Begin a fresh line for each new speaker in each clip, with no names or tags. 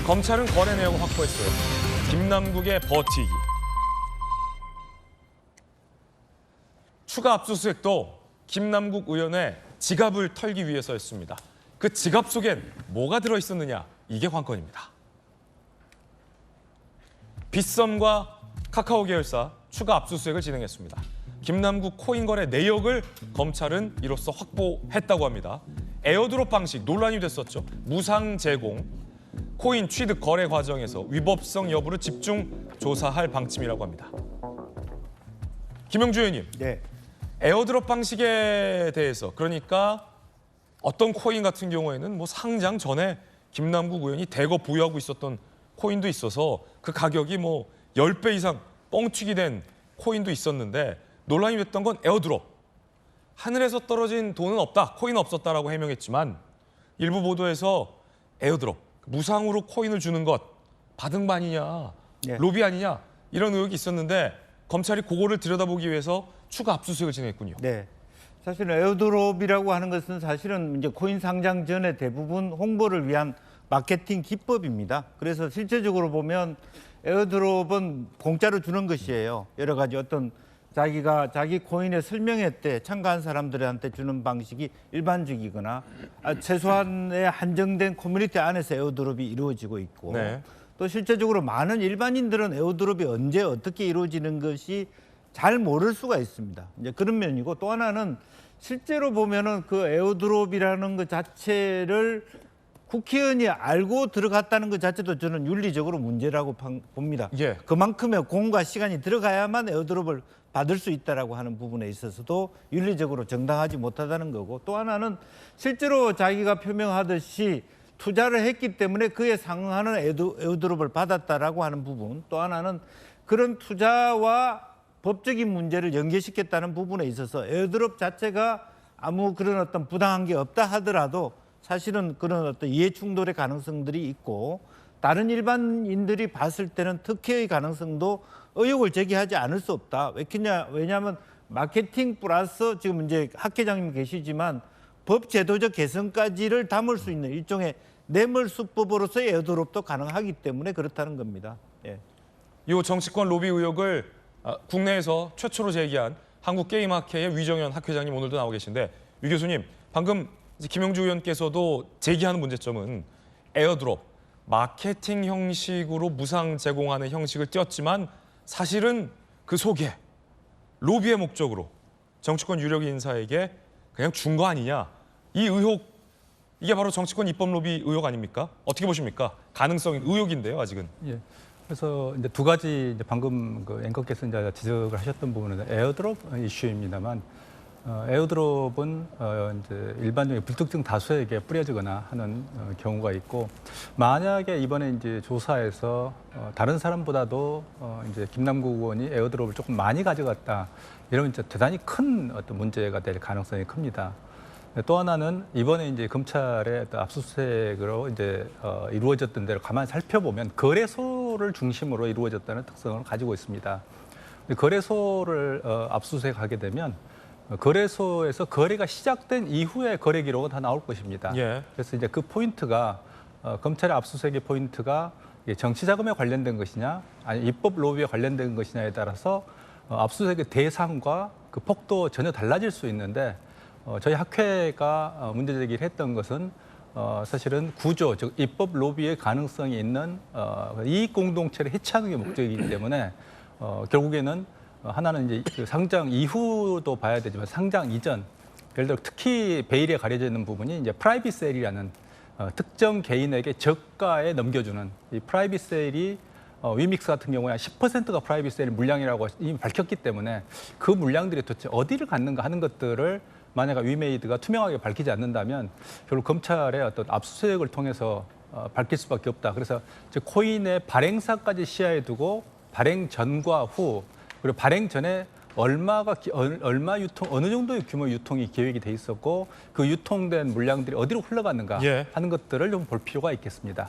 검찰은 거래 내용을 확보했어요. 김남국의 버티기. 추가 압수수색도 김남국 의원의 지갑을 털기 위해서였습니다. 그 지갑 속엔 뭐가 들어있었느냐, 이게 관건입니다. 빗썸과 카카오 계열사 추가 압수수색을 진행했습니다. 김남국 코인 거래 내역을 검찰은 이로써 확보했다고 합니다. 에어드롭 방식 논란이 됐었죠. 무상 제공, 코인 취득 거래 과정에서 위법성 여부를 집중 조사할 방침이라고 합니다. 김영주 의원님,
네.
에어드롭 방식에 대해서, 그러니까 어떤 코인 같은 경우에는 뭐 상장 전에 김남국 의원이 대거 보유하고 있었던 코인도 있어서 그 가격이 뭐 10배 이상 뻥튀기 된 코인도 있었는데 논란이 됐던 건 에어드롭. 하늘에서 떨어진 돈은 없다, 코인은 없었다라고 해명했지만 일부 보도에서 에어드롭, 무상으로 코인을 주는 것 받은 바 아니냐,
네.
로비 아니냐, 이런 의혹이 있었는데 검찰이 그거를 들여다보기 위해서 추가 압수수색을 진행했군요.
네. 사실 에어드롭이라고 하는 것은 사실은 이제 코인 상장 전에 대부분 홍보를 위한 마케팅 기법입니다. 그래서 실제적으로 보면 에어드롭은 공짜로 주는 것이에요. 여러 가지 어떤 자기가 자기 코인의 설명회 때 참가한 사람들한테 주는 방식이 일반적이거나 최소한의 한정된 커뮤니티 안에서 에어드롭이 이루어지고 있고
네.
또 실제적으로 많은 일반인들은 에어드롭이 언제 어떻게 이루어지는 것이 잘 모를 수가 있습니다. 이제 그런 면이고, 또 하나는 실제로 보면은 그 에어드롭이라는 것 자체를 국회의원이 알고 들어갔다는 것 자체도 저는 윤리적으로 문제라고 봅니다.
예.
그만큼의 공과 시간이 들어가야만 에어드롭을 받을 수 있다라고 하는 부분에 있어서도 윤리적으로 정당하지 못하다는 거고, 또 하나는 실제로 자기가 표명하듯이 투자를 했기 때문에 그에 상응하는 에어드롭을 받았다라고 하는 부분, 또 하나는 그런 투자와 법적인 문제를 연계시켰다는 부분에 있어서 에어드롭 자체가 아무 그런 어떤 부당한 게 없다 하더라도 사실은 그런 어떤 이해 충돌의 가능성들이 있고, 다른 일반인들이 봤을 때는 특혜의 가능성도 의혹을 제기하지 않을 수 없다. 왜냐하면 마케팅 플러스 지금 이제 학 회장님 계시지만 법 제도적 개선까지를 담을 수 있는 일종의 뇌물 수법으로서의 에어드롭도 가능하기 때문에 그렇다는 겁니다. 예.
이 정치권 로비 의혹을 국내에서 최초로 제기한 한국게임학회의 위정현 학회장님 오늘도 나오고 계신데, 유 교수님, 방금 김영주 의원께서도 제기하는 문제점은 에어드롭, 마케팅 형식으로 무상 제공하는 형식을 띄었지만 사실은 그 속에 로비의 목적으로 정치권 유력 인사에게 그냥 준 거 아니냐, 이 의혹, 이게 바로 정치권 입법 로비 의혹 아닙니까? 어떻게 보십니까? 가능성인 의혹인데요, 아직은.
예. 그래서 이제 두 가지 이제 방금 그 앵커께서 이제 지적을 하셨던 부분은 에어드롭 이슈입니다만, 에어드롭은 이제 일반적인 불특정 다수에게 뿌려지거나 하는 경우가 있고, 만약에 이번에 이제 조사에서 다른 사람보다도 이제 김남국 의원이 에어드롭을 조금 많이 가져갔다, 이러면 이제 대단히 큰 어떤 문제가 될 가능성이 큽니다. 또 하나는 이번에 이제 검찰의 압수수색으로 이제 이루어졌던 대로 가만히 살펴보면 거래소를 중심으로 이루어졌다는 특성을 가지고 있습니다. 거래소를 압수수색하게 되면 거래소에서 거래가 시작된 이후에 거래 기록은 다 나올 것입니다.
예.
그래서 이제 그 포인트가 검찰의 압수수색의 포인트가 정치 자금에 관련된 것이냐, 아니 입법 로비에 관련된 것이냐에 따라서 압수수색의 대상과 그 폭도 전혀 달라질 수 있는데, 저희 학회가 문제 제기를 했던 것은 사실은 구조, 즉 입법 로비의 가능성이 있는 이익 공동체를 해체하는 게 목적이기 때문에 결국에는 하나는 이제 그 상장 이후도 봐야 되지만 상장 이전, 예를 들어 특히 베일에 가려져 있는 부분이 이제 프라이빗 세일이라는 특정 개인에게 저가에 넘겨주는 이 프라이빗 세일이 위믹스 같은 경우에 한 10%가 프라이빗 세일 물량이라고 이미 밝혔기 때문에 그 물량들이 도대체 어디를 갔는가 하는 것들을 만약 위메이드가 투명하게 밝히지 않는다면 결국 검찰의 어떤 압수수색을 통해서 밝힐 수밖에 없다. 그래서 코인의 발행사까지 시야에 두고 발행 전과 후, 그리고 발행 전에 얼마 유통, 어느 정도의 규모 유통이 계획이 돼 있었고 그 유통된 물량들이 어디로 흘러갔는가
예.
하는 것들을 좀 볼 필요가 있겠습니다.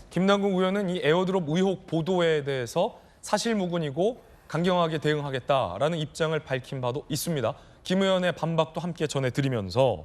김남국 의원은 이 에어드롭 의혹 보도에 대해서 사실무근이고 강경하게 대응하겠다라는 입장을 밝힌 바도 있습니다. 김 의원의 반박도 함께 전해드리면서